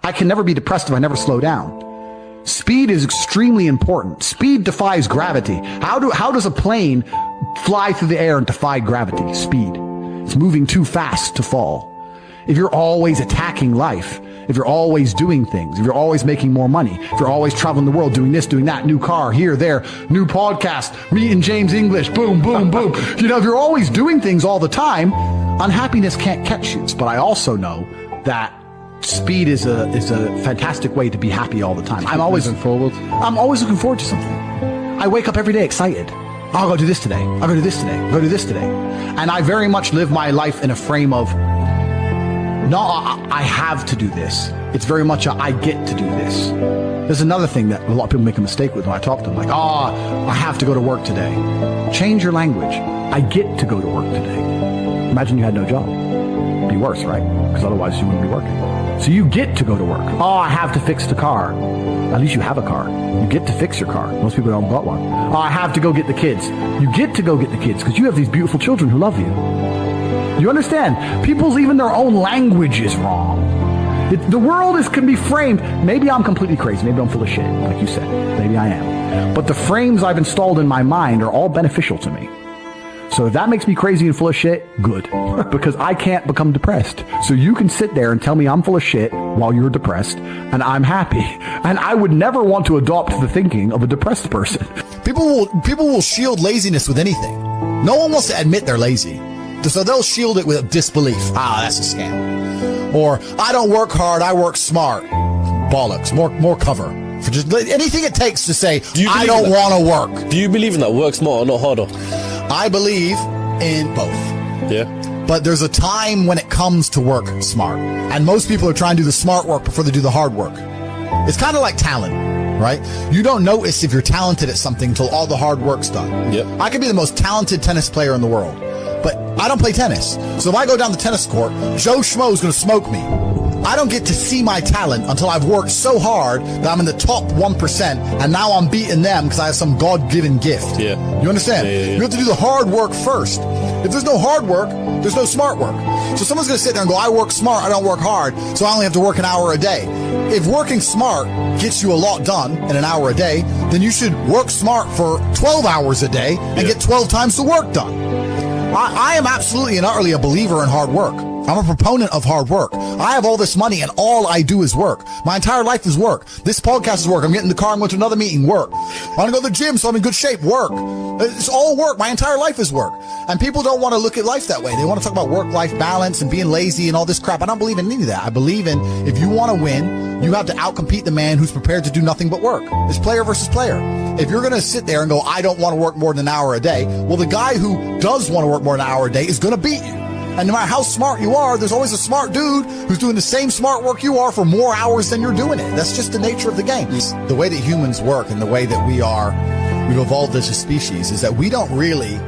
I can never be depressed if I never slow down. Speed is extremely important. Speed defies gravity. How does a plane fly through the air and defy gravity? Speed. It's moving too fast to fall. If you're always attacking life, if you're always doing things, if you're always making more money, if you're always traveling the world, doing this, doing that, new car, here, there, new podcast, meeting James English, boom, boom, boom. If you're always doing things all the time, unhappiness can't catch you. But I also know that speed is a fantastic way to be happy all the time. I'm always looking forward to something. I wake up every day excited. I'll go do this today. I'll go do this today. I'll go do this today. And I very much live my life in a frame of, no, I have to do this. It's very much I get to do this. There's another thing that a lot of people make a mistake with when I talk to them, like, I have to go to work today. Change your language. I get to go to work today. Imagine you had no job. It'd be worse, right? Because otherwise you wouldn't be working. So you get to go to work. I have to fix the car. At least you have a car. You get to fix your car. Most people don't got one. I have to go get the kids. You get to go get the kids because you have these beautiful children who love you. You understand? People's even their own language is wrong. The world can be framed. Maybe I'm completely crazy. Maybe I'm full of shit, like you said. Maybe I am. But the frames I've installed in my mind are all beneficial to me. So if that makes me crazy and full of shit, good. Because I can't become depressed. So you can sit there and tell me I'm full of shit while you're depressed, and I'm happy. And I would never want to adopt the thinking of a depressed person. People will shield laziness with anything. No one wants to admit they're lazy. So they'll shield it with disbelief. That's a scam. Or, I don't work hard, I work smart. Bollocks. More cover. For just anything it takes to say, I don't want to work. Do you believe in that? Work smart or not harder? I believe in both. Yeah. But there's a time when it comes to work smart. And most people are trying to do the smart work before they do the hard work. It's kind of like talent, right? You don't notice if you're talented at something until all the hard work's done. Yep. I could be the most talented tennis player in the world, but I don't play tennis. So if I go down the tennis court, Joe Schmo's going to smoke me. I don't get to see my talent until I've worked so hard that I'm in the top 1%, and now I'm beating them because I have some God-given gift. Yeah. You understand? Yeah. You have to do the hard work first. If there's no hard work, there's no smart work. So someone's going to sit there and go, I work smart, I don't work hard, so I only have to work an hour a day. If working smart gets you a lot done in an hour a day, then you should work smart for 12 hours a day and get 12 times the work done. I am absolutely and utterly a believer in hard work. I'm a proponent of hard work. I have all this money and all I do is work. My entire life is work. This podcast is work. I'm getting in the car and going to another meeting, work. I want to go to the gym so I'm in good shape, work. It's all work. My entire life is work. And people don't want to look at life that way. They want to talk about work-life balance and being lazy and all this crap. I don't believe in any of that. I believe in if you want to win, you have to outcompete the man who's prepared to do nothing but work. It's player versus player. If you're going to sit there and go, I don't want to work more than an hour a day, well, the guy who does want to work more than an hour a day is going to beat you. And no matter how smart you are, there's always a smart dude who's doing the same smart work you are for more hours than you're doing it. That's just the nature of the game. The way that humans work and the way that we've evolved as a species is that we don't really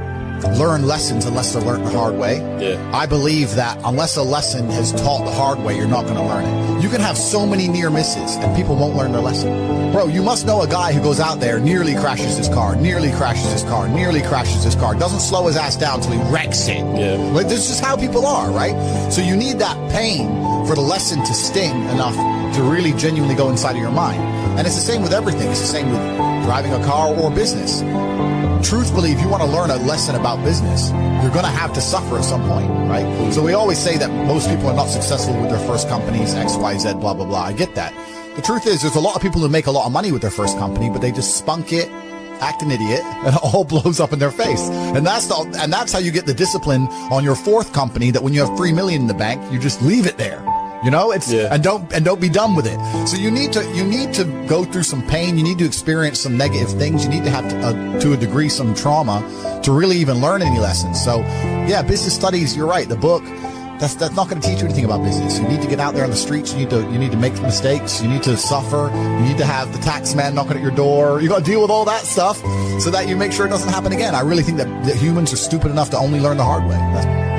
learn lessons unless they're learned the hard way. Yeah. I believe that unless a lesson is taught the hard way, you're not going to learn it. You can have so many near misses and people won't learn their lesson. Bro, you must know a guy who goes out there, nearly crashes his car, doesn't slow his ass down until he wrecks it. Yeah. But this is just how people are, right? So you need that pain for the lesson to sting enough to really genuinely go inside of your mind. And it's the same with everything. It's the same with driving a car or business. Truthfully, if you want to learn a lesson about business, you're going to have to suffer at some point, right? So we always say that most people are not successful with their first companies, X, Y, Z, blah, blah, blah. I get that. The truth is, there's a lot of people who make a lot of money with their first company, but they just spunk it, act an idiot, and it all blows up in their face. And that's how you get the discipline on your fourth company, that when you have $3 million in the bank, you just leave it there. You know, and don't be done with it. So you need to go through some pain. You need to experience some negative things. You need to have to a degree some trauma to really even learn any lessons. So yeah, business studies, you're right. The book, that's not going to teach you anything about business. You need to get out there on the streets. You need to make mistakes. You need to suffer. You need to have the tax man knocking at your door. You got to deal with all that stuff so that you make sure it doesn't happen again. I really think that humans are stupid enough to only learn the hard way.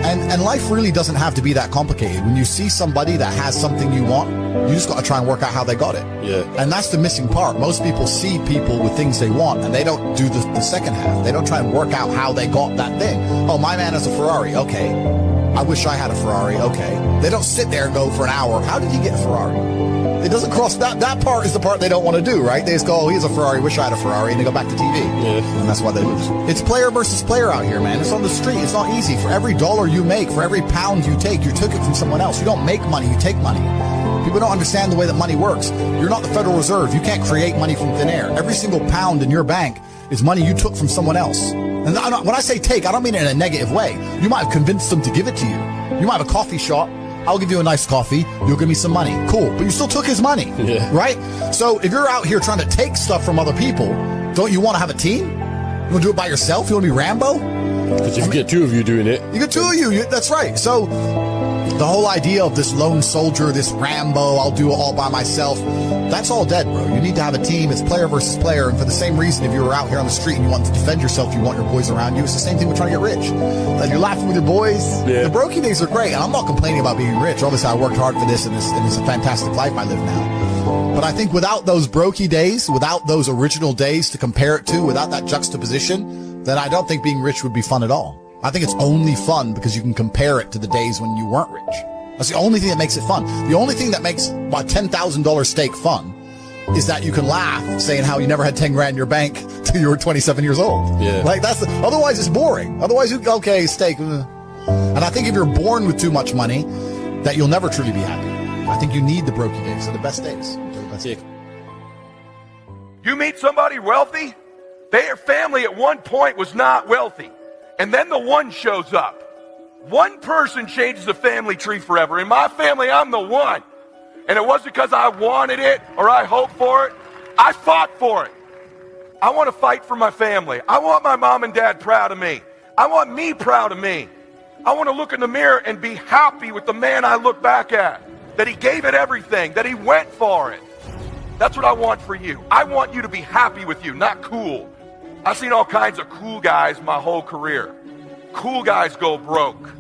And life really doesn't have to be that complicated. When you see somebody that has something you want, you just got to try and work out how they got it. Yeah. And that's the missing part. Most people see people with things they want, and they don't do the second half. They don't try and work out how they got that thing. Oh, my man has a Ferrari. Okay. I wish I had a Ferrari. Okay. They don't sit there and go for an hour, how did you get a Ferrari? doesn't cross that part is the part they don't want to do, right? They just go, oh, he has a Ferrari, wish I had a Ferrari, and they go back to TV. Yeah. And that's why they lose. It's player versus player out here, man. It's on the street. It's not easy. For every dollar you make, for every pound you take, you took it from someone else. You don't make money, you take money. People don't understand the way that money works. You're not the Federal Reserve. You can't create money from thin air. Every single pound in your bank is money you took from someone else. And when I say take, I don't mean it in a negative way. You might have convinced them to give it to you. You might have a coffee shop. I'll give you a nice coffee. You'll give me some money. Cool. But you still took his money. Yeah. Right? So if you're out here trying to take stuff from other people, don't you want to have a team? You want to do it by yourself? You want to be Rambo? Because if you get two of you doing it. You get two of you. That's right. So the whole idea of this lone soldier, this Rambo, I'll do it all by myself, that's all dead, bro. You need to have a team. It's player versus player. And for the same reason, if you were out here on the street and you want to defend yourself, you want your boys around you. It's the same thing with trying to get rich. Like you're laughing with your boys. Yeah. The brokey days are great. And I'm not complaining about being rich. Obviously, I worked hard for this, and it's a fantastic life I live now. But I think without those brokey days, without those original days to compare it to, without that juxtaposition, then I don't think being rich would be fun at all. I think it's only fun because you can compare it to the days when you weren't rich. That's the only thing that makes it fun. The only thing that makes my $10,000 steak fun is that you can laugh saying how you never had 10 grand in your bank till you were 27 years old. Yeah. Like otherwise it's boring. Otherwise okay, steak. And I think if you're born with too much money, that you'll never truly be happy. I think you need the brokey days. They're the best days. They're the best days. You meet somebody wealthy, their family at one point was not wealthy. And then the one shows up. One person changes the family tree forever. In my family, I'm the one. And it wasn't because I wanted it or I hoped for it. I fought for it. I want to fight for my family. I want my mom and dad proud of me. I want me proud of me. I want to look in the mirror and be happy with the man I look back at. That he gave it everything, that he went for it. That's what I want for you. I want you to be happy with you, not cool. I've seen all kinds of cool guys my whole career. Cool guys go broke.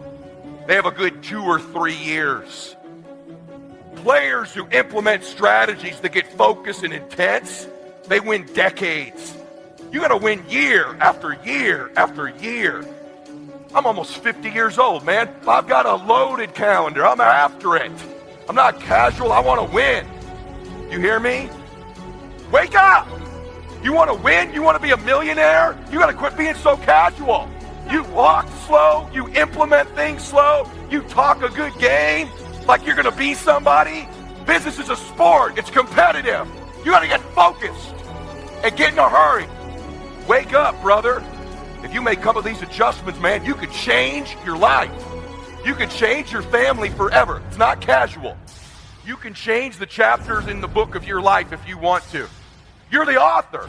They have a good 2 or 3 years. Players who implement strategies that get focused and intense, they win decades. You gotta win year after year after year. I'm almost 50 years old, man. I've got a loaded calendar. I'm after it. I'm not casual. I want to win. You hear me? Wake up! You want to win? You want to be a millionaire? You got to quit being so casual. You walk slow. You implement things slow. You talk a good game like you're going to be somebody. Business is a sport. It's competitive. You got to get focused and get in a hurry. Wake up, brother. If you make a couple of these adjustments, man, you could change your life. You could change your family forever. It's not casual. You can change the chapters in the book of your life if you want to. You're the author.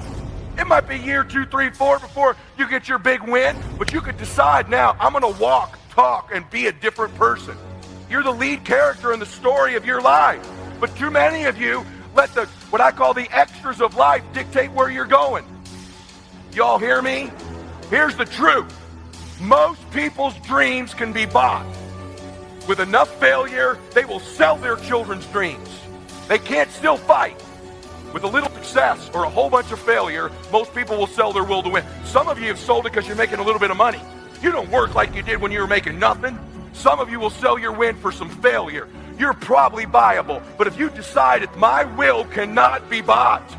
It might be year 2, 3, 4 before you get your big win, but you could decide now, I'm going to walk, talk, and be a different person. You're the lead character in the story of your life. But too many of you let what I call the extras of life dictate where you're going. Y'all hear me? Here's the truth. Most people's dreams can be bought. With enough failure, they will sell their children's dreams. They can't still fight. With a little success or a whole bunch of failure, most people will sell their will to win. Some of you have sold it because you're making a little bit of money. You don't work like you did when you were making nothing. Some of you will sell your win for some failure. You're probably buyable. But if you decide that my will cannot be bought,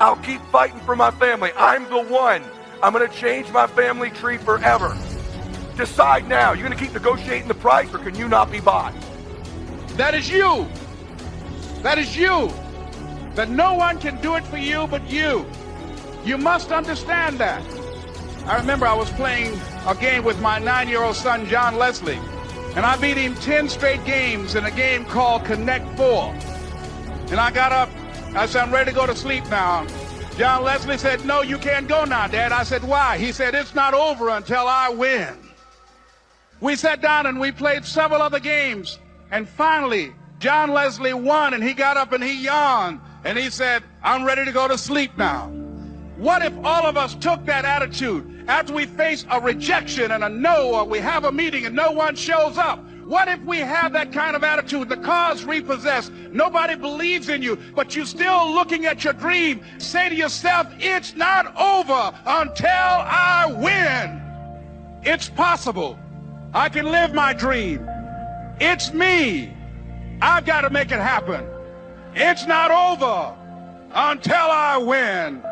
I'll keep fighting for my family. I'm the one. I'm going to change my family tree forever. Decide now. You're going to keep negotiating the price, or can you not be bought? That is you. That is you. That no one can do it for you but you. You must understand that. I remember I was playing a game with my 9-year-old son, John Leslie, and I beat him 10 straight games in a game called Connect 4. And I got up. I said, I'm ready to go to sleep now. John Leslie said, no, you can't go now, Dad. I said, why? He said, it's not over until I win. We sat down and we played several other games. And finally, John Leslie won, and he got up and he yawned. And he said, I'm ready to go to sleep now. What if all of us took that attitude after we face a rejection and a no, or we have a meeting and no one shows up? What if we have that kind of attitude? The car's repossessed. Nobody believes in you, but you're still looking at your dream. Say to yourself, it's not over until I win. It's possible. I can live my dream. It's me. I've got to make it happen. It's not over until I win.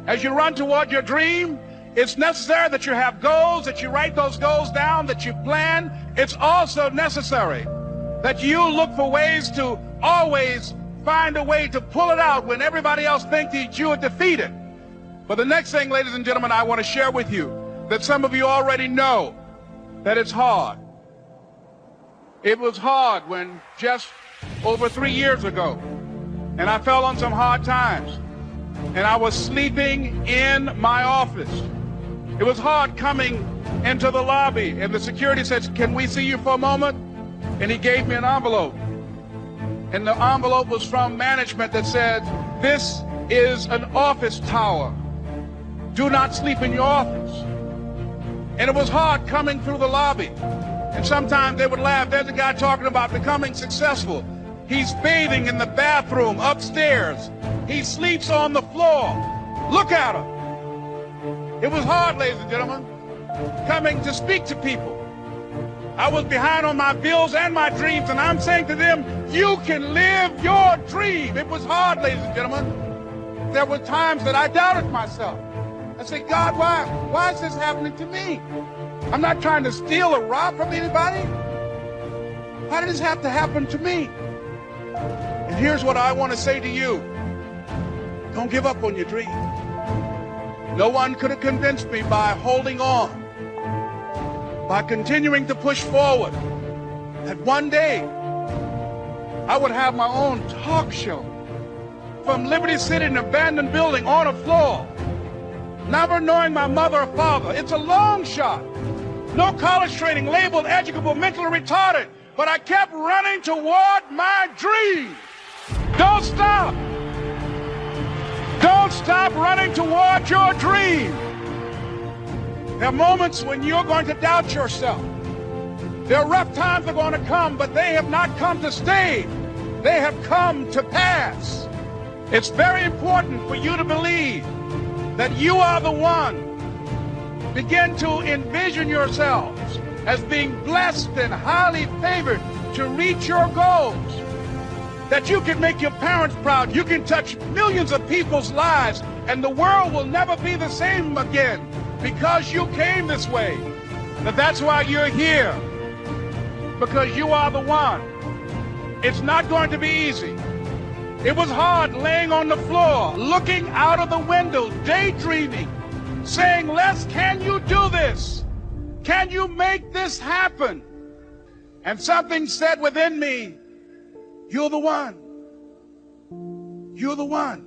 As you run toward your dream, it's necessary that you have goals, that you write those goals down, that you plan. It's also necessary that you look for ways to always find a way to pull it out when everybody else thinks that you are defeated. But the next thing, ladies and gentlemen, I want to share with you that some of you already know that it's hard. It was hard when just over 3 years ago, and I fell on some hard times, and I was sleeping in my office. It was hard coming into the lobby, and the security said, "Can we see you for a moment?" And he gave me an envelope. And the envelope was from management that said, "This is an office tower. Do not sleep in your office." And it was hard coming through the lobby. And sometimes they would laugh. There's a guy talking about becoming successful. He's bathing in the bathroom upstairs. He sleeps on the floor. Look at him. It was hard, ladies and gentlemen, coming to speak to people. I was behind on my bills and my dreams, and I'm saying to them, you can live your dream. It was hard, ladies and gentlemen. There were times that I doubted myself. I said, God, why is this happening to me? I'm not trying to steal or rob from anybody. Why did this have to happen to me? And here's what I want to say to you. Don't give up on your dream. No one could have convinced me by holding on, by continuing to push forward, that one day I would have my own talk show from Liberty City, an abandoned building on a floor, never knowing my mother or father. It's a long shot. No college training, labeled educable, mentally retarded, but I kept running toward my dream. Don't stop. Don't stop running toward your dream. There are moments when you're going to doubt yourself. There are rough times that are going to come, but they have not come to stay. They have come to pass. It's very important for you to believe that you are the one. Begin to envision yourselves as being blessed and highly favored to reach your goals. That you can make your parents proud. You can touch millions of people's lives, and the world will never be the same again because you came this way. That's why you're here, because you are the one. It's not going to be easy. It was hard laying on the floor, looking out of the window, daydreaming, saying, Les, can you do this? Can you make this happen? And something said within me, you're the one. You're the one.